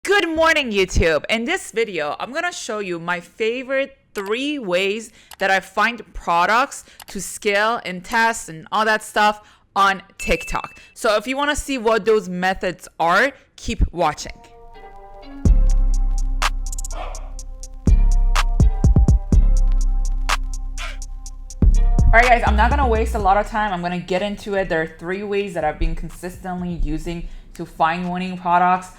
Good morning, YouTube. In this video, I'm gonna show you my favorite 3 ways that I find products to scale and test and all that stuff on TikTok. So if you wanna see what those methods are, keep watching. Alright guys, I'm not gonna waste a lot of time. I'm gonna get into it. There are 3 ways that I've been consistently using to find winning products.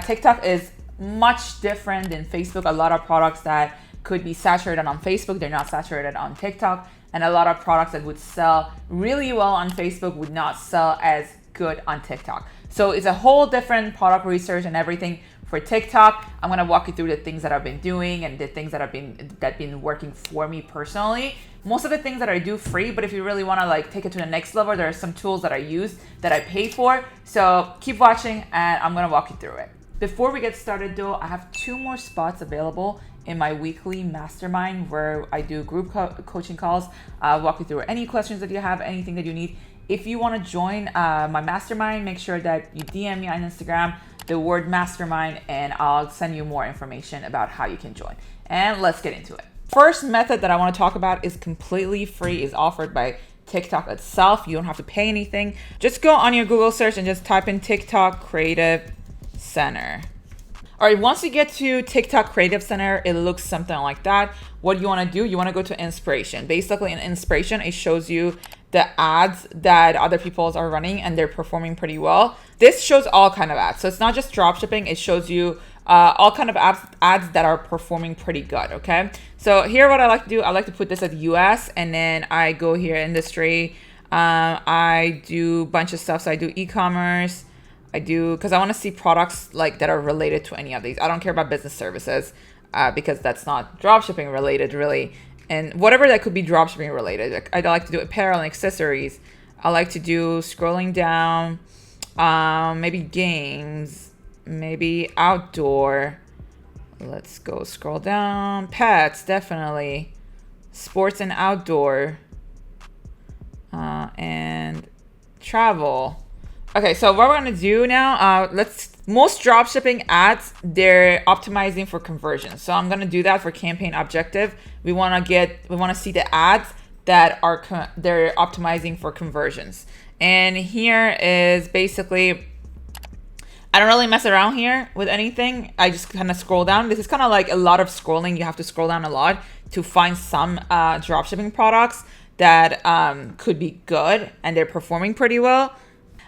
TikTok is much different than Facebook. A lot of products that could be saturated on Facebook, they're not saturated on TikTok. And a lot of products that would sell really well on Facebook would not sell as good on TikTok. So it's a whole different product research and everything for TikTok. I'm gonna walk you through the things that I've been doing and the things that have been working for me personally. Most of the things that I do free, but if you really wanna take it to the next level, there are some tools that I use that I pay for. So keep watching and I'm gonna walk you through it. Before we get started though, I have 2 more spots available in my weekly mastermind where I do group coaching calls. I'll walk you through any questions that you have, anything that you need. If you want to join my mastermind, make sure that you DM me on Instagram the word mastermind and I'll send you more information about how you can join. And let's get into it. First method that I want to talk about is completely free, is offered by TikTok itself. You don't have to pay anything. Just go on your Google search and just type in TikTok Creative Center. All right, once you get to TikTok Creative Center, it looks something like that. What you want to do, you want to go to inspiration. Basically in inspiration, it shows you the ads that other people are running and they're performing pretty well. This shows all kind of ads. So it's not just dropshipping, it shows you all kind of ads that are performing pretty good, okay? So here what I like to do, I like to put this at US and then I go here industry. I do a bunch of stuff. So I do e-commerce. I do, because I want to see products that are related to any of these. I don't care about business services because that's not dropshipping related really. And whatever that could be dropshipping related. I like to do apparel and accessories. I like to do scrolling down, maybe games, maybe outdoor. Let's go scroll down. Pets, definitely. Sports and outdoor. And travel. Okay, so what we're gonna do now, most dropshipping ads, they're optimizing for conversion. So I'm gonna do that for campaign objective. We wanna see the ads that they're optimizing for conversions. And here is basically, I don't really mess around here with anything. I just kind of scroll down. This is kind of like a lot of scrolling. You have to scroll down a lot to find some dropshipping products that could be good and they're performing pretty well.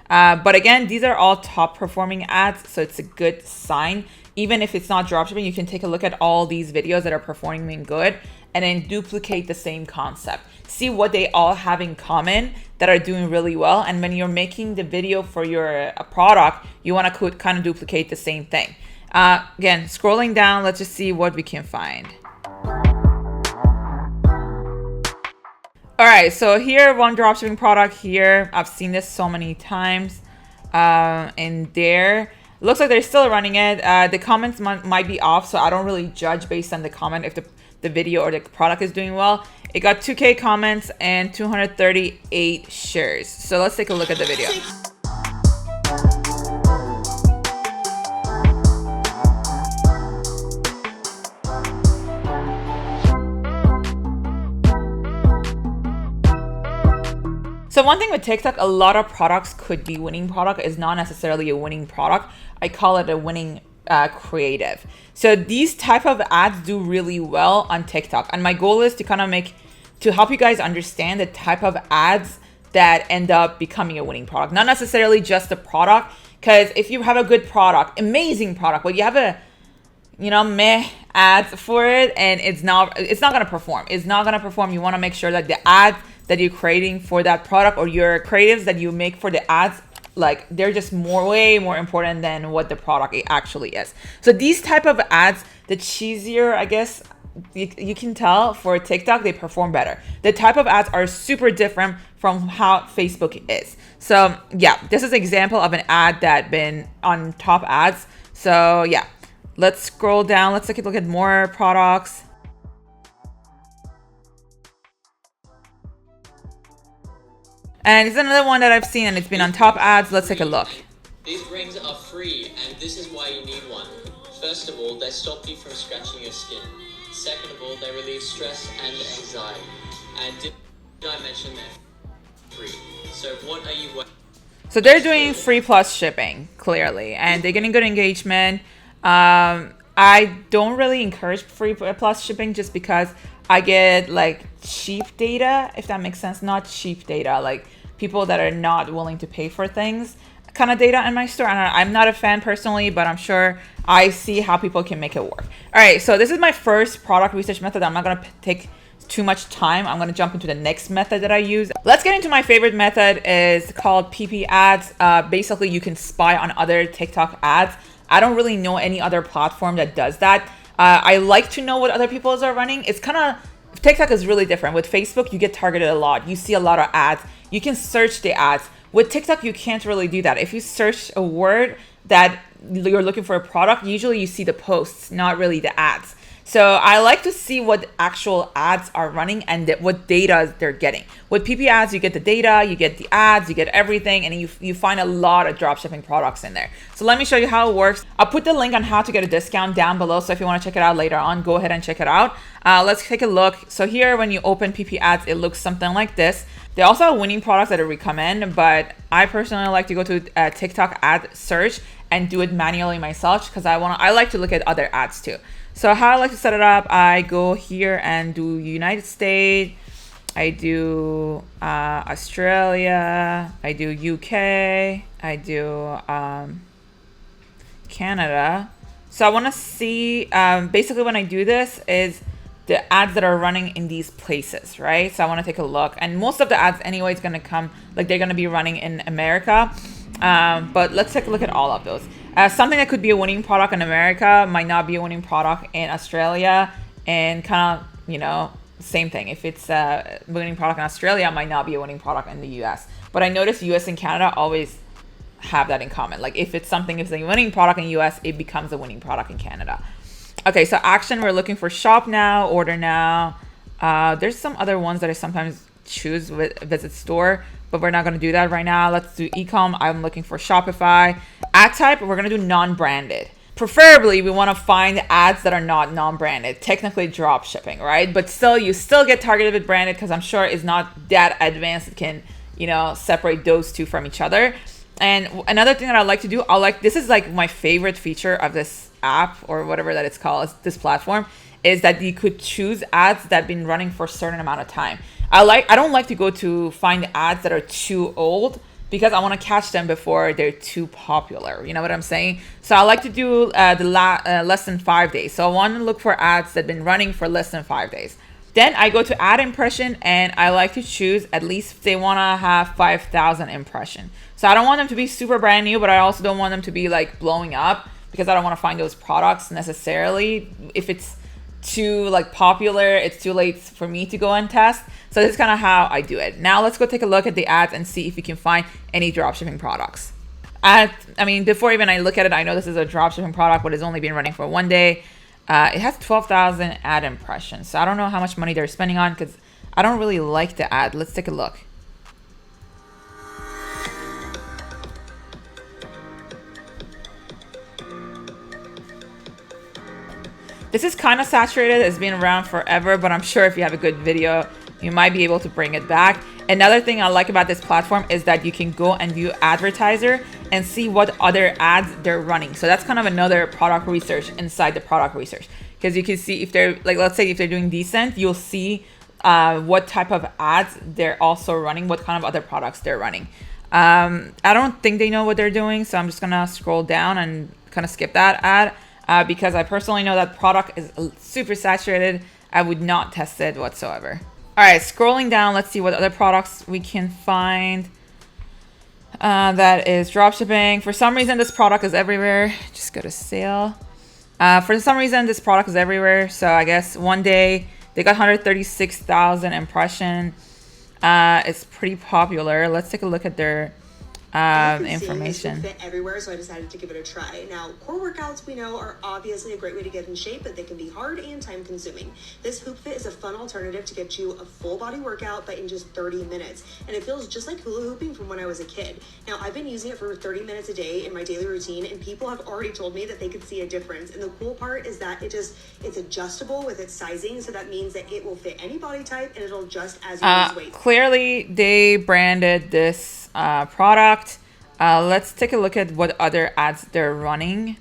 But again, these are all top performing ads, so it's a good sign. Even if it's not dropshipping, you can take a look at all these videos that are performing good and then duplicate the same concept. See what they all have in common that are doing really well. And when you're making the video for your product, you want to kind of duplicate the same thing. Again, scrolling down, let's just see what we can find. All right, so here, one dropshipping product here. I've seen this so many times. And there, looks like they're still running it. The comments might be off, so I don't really judge based on the comment if the video or the product is doing well. It got 2K comments and 238 shares. So let's take a look at the video. So one thing with TikTok, a lot of products could be winning product. Is not necessarily a winning product. I call it a winning creative. So these type of ads do really well on TikTok. And my goal is to help you guys understand the type of ads that end up becoming a winning product. Not necessarily just the product. Because if you have a good product, amazing product, but you have a meh ads for it and it's not going to perform. It's not going to perform. You want to make sure that the ads that you're creating for that product or your creatives that you make for the ads, they're just way more important than what the product actually is. So these type of ads, the cheesier, I guess, you can tell for TikTok, they perform better. The type of ads are super different from how Facebook is. So yeah, this is an example of an ad that been on top ads. So yeah, let's scroll down. Let's take a look at more products. And it's another one that I've seen and it's been on top ads. Let's take a look. These rings are free and this is why you need one. First of all, they stop you from scratching your skin. Second of all, they relieve stress and anxiety. And did I mention they're free? So what are you waiting? So they're doing free plus shipping, clearly, and they're getting good engagement. I don't really encourage free plus shipping just because I get like cheap data, if that makes sense. Not cheap data, like people that are not willing to pay for things kind of data in my store. And I'm not a fan personally, but I'm sure I see how people can make it work. All right, so this is my first product research method. I'm not going to take too much time. I'm going to jump into the next method that I use. Let's get into my favorite method. Is called PP ads. Basically, you can spy on other TikTok ads. I don't really know any other platform that does that. I like to know what other people are running. It's kind of, TikTok is really different. With Facebook, you get targeted a lot. You see a lot of ads. You can search the ads. With TikTok, you can't really do that. If you search a word that you're looking for a product, usually you see the posts, not really the ads. So I like to see what actual ads are running and what data they're getting. With PP ads, you get the data, you get the ads, you get everything, and you find a lot of dropshipping products in there. So let me show you how it works. I'll put the link on how to get a discount down below. So if you want to check it out later on, go ahead and check it out. Let's take a look. So here, when you open PP ads, it looks something like this. They also have winning products that I recommend, but I personally like to go to TikTok ad search and do it manually myself because I like to look at other ads too. So how I like to set it up, I go here and do United States, I do Australia, I do UK, I do Canada. So I want to see, basically when I do this is the ads that are running in these places, right? So I want to take a look. And most of the ads anyway is going to come, like they're going to be running in America. But let's take a look at all of those. Something that could be a winning product in America might not be a winning product in Australia, and kind of, same thing. If it's a winning product in Australia, it might not be a winning product in the US. But I notice US and Canada always have that in common. Like if it's a winning product in US, it becomes a winning product in Canada. Okay, so action, we're looking for shop now, order now. There's some other ones that I sometimes choose with visit store, but we're not going to do that right now. Let's do ecom. I'm looking for Shopify. Ad type, we're going to do non-branded. Preferably, we want to find ads that are not non-branded, technically drop shipping, right? But still, you still get targeted with branded because I'm sure it's not that advanced. It can, separate those two from each other. And another thing that I like to do, this is like my favorite feature of this app or whatever that it's called, this platform, is that you could choose ads that have been running for a certain amount of time. I don't like to go to find ads that are too old because I want to catch them before they're too popular. You know what I'm saying? So I like to do less than 5 days. So I want to look for ads that have been running for less than 5 days. Then I go to ad impression and I like to choose at least they want to have 5,000 impression. So I don't want them to be super brand new, but I also don't want them to be like blowing up because I don't want to find those products necessarily. If it's too like popular, it's too late for me to go and test. So this is kind of how I do it. Now let's go take a look at the ads and see if you can find any dropshipping products. Before even I look at it, I know this is a dropshipping product, but it's only been running for 1 day. It has 12,000 ad impressions. So I don't know how much money they're spending on because I don't really like the ad. Let's take a look. This is kind of saturated. It's been around forever, but I'm sure if you have a good video, you might be able to bring it back. Another thing I like about this platform is that you can go and view advertiser and see what other ads they're running. So that's kind of another product research inside the product research, because you can see if they're like, let's say if they're doing decent, you'll see what type of ads they're also running, what kind of other products they're running. I don't think they know what they're doing, so I'm just gonna scroll down and kind of skip that ad. Because I personally know that product is super saturated. I would not test it whatsoever. All right, scrolling down, let's see what other products we can find. That is dropshipping. For some reason, this product is everywhere. Just go to sale. For some reason, this product is everywhere. So I guess 1 day they got 136,000 impression. It's pretty popular. Let's take a look at their information. Fit everywhere, so I decided to give it a try. Now, core workouts we know are obviously a great way to get in shape, but they can be hard and time consuming. This Hoop Fit is a fun alternative to get you a full body workout, but in just 30 minutes. And it feels just like hula hooping from when I was a kid. Now, I've been using it for 30 minutes a day in my daily routine, and people have already told me that they could see a difference. And the cool part is that it's adjustable with its sizing, so that means that it will fit any body type and it'll adjust as you lose weight. Clearly, they branded this product. Let's take a look at what other ads they're running.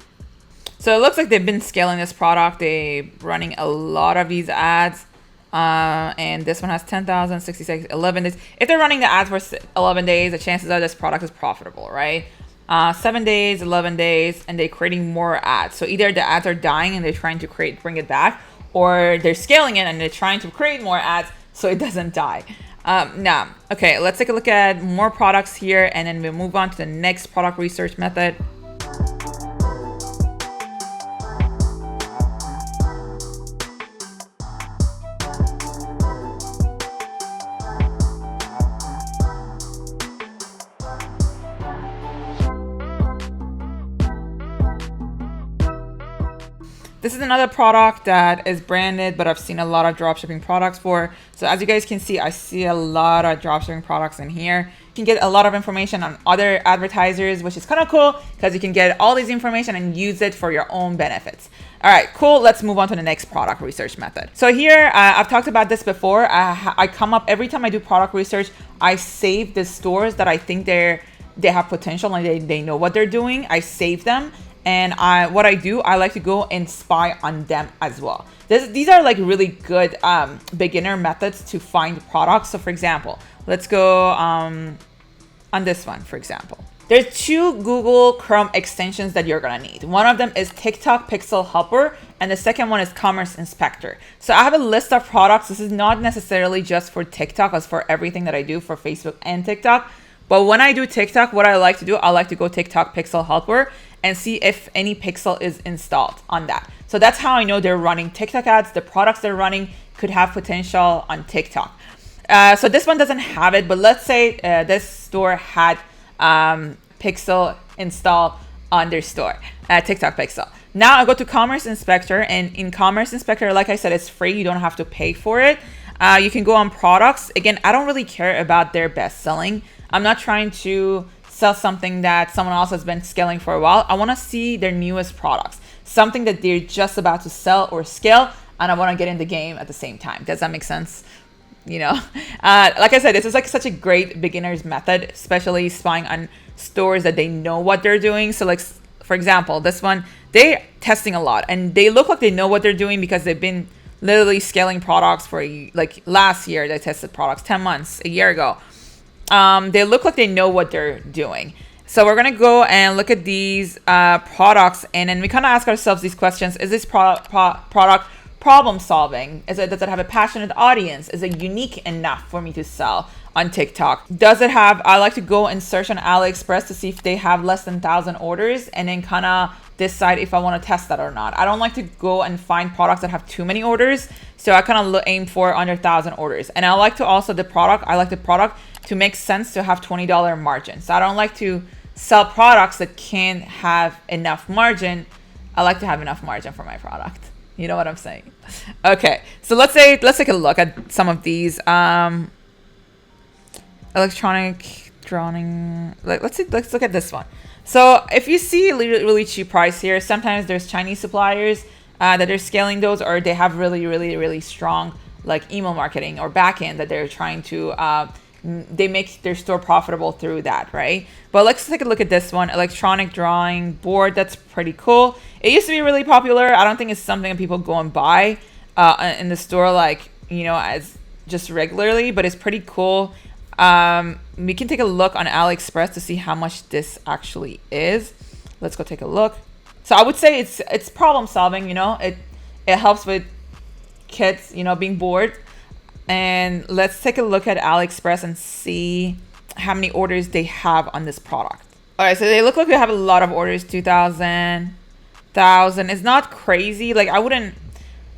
So it looks like they've been scaling this product. They're running a lot of these ads. And this one has 10,000, 66, 11 days. If they're running the ads for 11 days, the chances are this product is profitable, right? 7 days, 11 days, and they're creating more ads. So either the ads are dying and they're trying to bring it back, or they're scaling it and they're trying to create more ads so it doesn't die. Now, okay, let's take a look at more products here, and then we'll move on to the next product research method. This is another product that is branded, but I've seen a lot of dropshipping products for. So as you guys can see, I see a lot of dropshipping products in here. You can get a lot of information on other advertisers, which is kind of cool because you can get all this information and use it for your own benefits. All right, cool. Let's move on to the next product research method. So here, I've talked about this before. I come up every time I do product research, I save the stores that I think they have potential and they know what they're doing. I save them. And what I do, I like to go and spy on them as well. These are like really good beginner methods to find products. So for example, let's go on this one, for example. There's 2 Google Chrome extensions that you're gonna need. One of them is TikTok Pixel Helper, and the second one is Commerce Inspector. So I have a list of products. This is not necessarily just for TikTok, as for everything that I do for Facebook and TikTok. But when I do TikTok, what I like to do, I like to go TikTok Pixel Helper and see if any pixel is installed on that. So that's how I know they're running TikTok ads. The products they're running could have potential on TikTok. So this one doesn't have it, but let's say this store had pixel installed on their store, TikTok Pixel. Now I go to Commerce Inspector, and in Commerce Inspector, like I said, it's free. You don't have to pay for it. You can go on products. Again, I don't really care about their best selling. I'm not trying to sell something that someone else has been scaling for a while. I want to see their newest products, something that they're just about to sell or scale, and I want to get in the game at the same time. Does that make sense? You know, like I said, this is like such a great beginner's method, especially spying on stores that they know what they're doing. So like, for example, this one, they're testing a lot and they look like they know what they're doing because they've been literally scaling products for like last year. They tested products 10 months, a year ago. They look like they know what they're doing. So we're going to go and look at these products, and then we kind of ask ourselves these questions. Is this product problem solving? Does it have a passionate audience? Is it unique enough for me to sell on TikTok? Does it have, I like to go and search on AliExpress to see if they have less than 1,000 orders, and then kind of decide if I want to test that or not. I don't like to go and find products that have too many orders. So I kind of aim for under 1,000 orders. And I like to also the product to make sense to have $20 margin. So I don't like to sell products that can't have enough margin. I like to have enough margin for my product. You know what I'm saying? Okay, so let's take a look at some of these electronic drawing. Let's look at this one. So if you see a really cheap price here, sometimes there's Chinese suppliers that are scaling those, or they have really strong like email marketing or backend that they're trying to they make their store profitable through that, right? But let's take a look at this one, electronic drawing board. That's pretty cool. It used to be really popular. I don't think it's something that people go and buy in the store, like, you know, as just regularly, but it's pretty cool. We can take a look on AliExpress to see how much this actually is. Let's go take a look. So I would say it's problem solving, you know, it helps with kids, you know, being bored. And let's take a look at AliExpress and see how many orders they have on this product. All right, so they look like they have a lot of orders, 2,000, 1,000. It's not crazy. Like I wouldn't,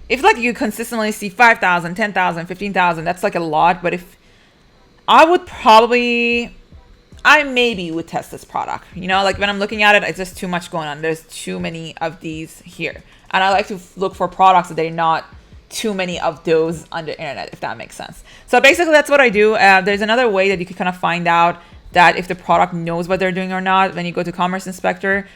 if like you consistently see 5,000, 10,000, 15,000, that's like a lot. But if I would probably I maybe would test this product. You know, like when I'm looking at it, it's just too much going on. There's too many of these here. And I like to look for products that they're not too many of those on the internet, if that makes sense. So basically that's what I do. There's another way that you can kind of find out that if the product knows what they're doing or not. When you go to Commerce Inspector,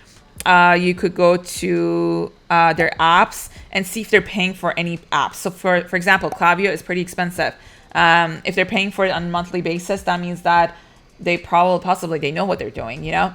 you could go to their apps and see if they're paying for any apps. So for example, Klaviyo is pretty expensive. If they're paying for it on a monthly basis, that means that they possibly they know what they're doing, you know.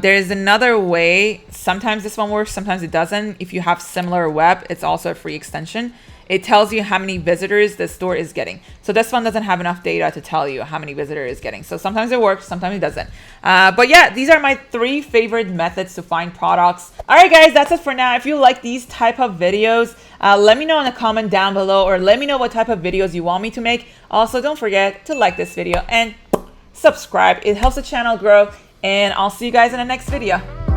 There's another way. Sometimes this one works, sometimes it doesn't. If you have similar web, it's also a free extension. It tells you how many visitors the store is getting. So this one doesn't have enough data to tell you how many visitors it's getting. So sometimes it works, sometimes it doesn't. But yeah, these are my 3 favorite methods to find products. All right, guys, that's it for now. If you like these type of videos, let me know in the comment down below, or let me know what type of videos you want me to make. Also, don't forget to like this video and subscribe. It helps the channel grow, and I'll see you guys in the next video.